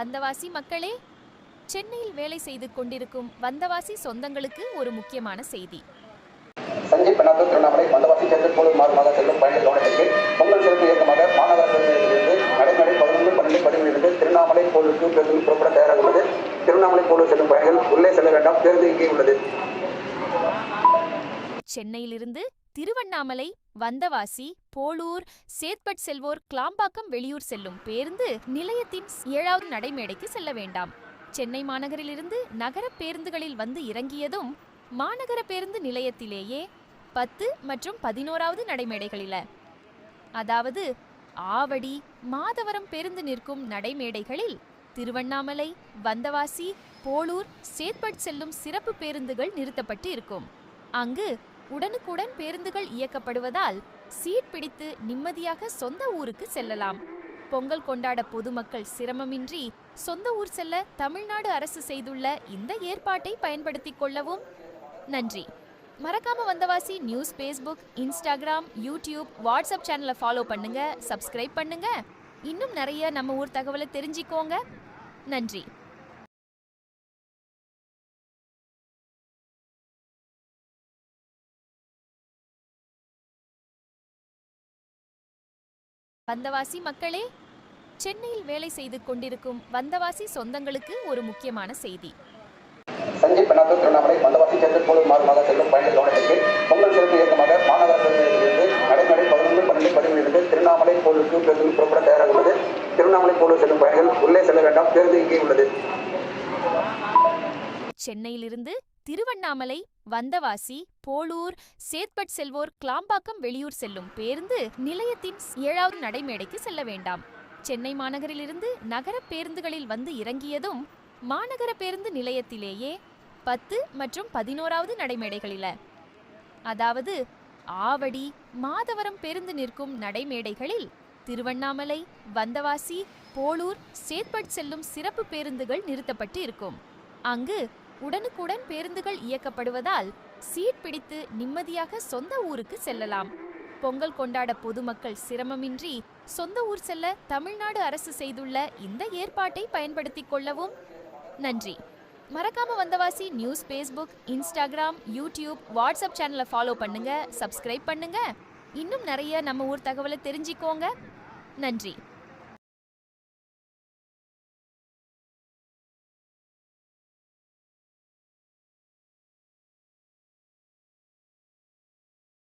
வந்தவாசி மக்களே, சென்னையில் வேலை செய்து கொண்டிருக்கும் வந்தவாசி சொந்தங்களுக்கு ஒரு முக்கியமான செய்தி. தஞ்சை, பெண்ணாத்தூர், திருவண்ணாமலை, வந்தவாசி, சேந்தூர், போலூர் மார்க்கமாக செல்லும் பயணிகள் கவனத்திற்கு பொங்கல் சிறப்பு இயக்கமாக மாநகர பேருந்திலிருந்து நடைமேடை 11-12-17 திருவண்ணாமலை போலூருக்கு பேருந்து புறப்பட தயாராக உள்ளது. திருவண்ணாமலை போலூர் செல்லும் பயணிகள் உள்ளே செல்ல வேண்டாம், பேருந்து இங்கே உள்ளது. சென்னையிலிருந்து திருவண்ணாமலை, வந்தவாசி, போலூர், சேத்பட் செல்வோர் கிளாம்பாக்கம் வெளியூர் செல்லும் பேருந்து நிலையத்தின் 7வது நடைமேடைக்கு செல்ல வேண்டாம். சென்னை மாநகரிலிருந்து நகர பேருந்துகளில் வந்து இறங்கியதும் மாநகர பேருந்து நிலையத்திலேயே 10 மற்றும் 11வது நடைமேடைகளில, அதாவது ஆவடி, மாதவரம் பேருந்து நிற்கும் நடைமேடைகளில் திருவண்ணாமலை, வந்தவாசி, போலூர், சேத்பட் செல்லும் சிறப்பு பேருந்துகள் நிறுத்தப்பட்டு இருக்கும். அங்கு உடனுக்குடன் பேருந்துகள் இயக்கப்படுவதால் சீட் பிடித்து நிம்மதியாக சொந்த ஊருக்கு செல்லலாம். பொங்கல் கொண்டாட பொதுமக்கள் சிரமமின்றி சொந்த ஊர் செல்ல தமிழ்நாடு அரசு செய்துள்ள இந்த ஏற்பாட்டை பயன்படுத்திக் கொள்ளவும் நன்றி. மறக்காம Vandavasi news Facebook, Instagram, YouTube, WhatsApp சேனலை ஃபாலோ பண்ணுங்க, சப்ஸ்கிரைப் பண்ணுங்க. இன்னும் நிறைய நம்ம ஊர் தகவலை தெரிஞ்சுக்கோங்க. நன்றி. வந்தவாசி மக்களே, சென்னையில் வேலை செய்து கொண்டிருக்கும் வந்தவாசி சொந்தங்களுக்கு ஒரு முக்கியமான செய்தி. தஞ்சை, பெண்ணாத்தூர், திருவண்ணாமலை, வந்தவாசி, சேந்தூர், போலூர் மார்க்கமாக செல்லும் பயணிகள் கவனத்திற்கு பொங்கல் சிறப்பு இயக்கமாக மாநகர பேருந்திலிருந்து நடைமேடை 11-12-17 திருவண்ணாமலை போலூருக்கு பேருந்து புறப்பட தயாராக உள்ளது. திருவண்ணாமலை போலூர் செல்லும் பயணிகள் உள்ளே செல்ல வேண்டாம், பேருந்து இங்கே உள்ளது. சென்னையிலிருந்து திருவண்ணாமலை, வந்தவாசி, போலூர், சேத்பட் செல்வோர் கிளாம்பாக்கம் வெளியூர் செல்லும் பேருந்து நிலையத்தின் 7வது நடைமேடைக்கு செல்ல வேண்டாம். சென்னை மாநகரிலிருந்து நகர பேருந்துகளில் வந்து இறங்கியதும் மாநகர பேருந்து நிலையத்திலேயே 10 மற்றும் 11வது நடைமேடைகளில, அதாவது ஆவடி, மாதவரம் பேருந்து நிற்கும் நடைமேடைகளில் திருவண்ணாமலை, வந்தவாசி, போலூர், சேத்பட் செல்லும் சிறப்பு பேருந்துகள் நிறுத்தப்பட்டு இருக்கும். அங்கு உடனுக்குடன் பேருந்துகள் இயக்கப்படுவதால் சீட் பிடித்து நிம்மதியாக சொந்த ஊருக்கு செல்லலாம். பொங்கல் கொண்டாட பொதுமக்கள் சிரமமின்றி சொந்த ஊர் செல்ல தமிழ்நாடு அரசு செய்துள்ள இந்த ஏற்பாட்டை பயன்படுத்திக் கொள்ளவும் நன்றி. மறக்காம Vandavasi news Facebook, Instagram, YouTube, WhatsApp சேனலை ஃபாலோ பண்ணுங்க, சப்ஸ்கிரைப் பண்ணுங்க. இன்னும் நிறைய நம்ம ஊர் தகவலை தெரிஞ்சுக்கோங்க. நன்றி.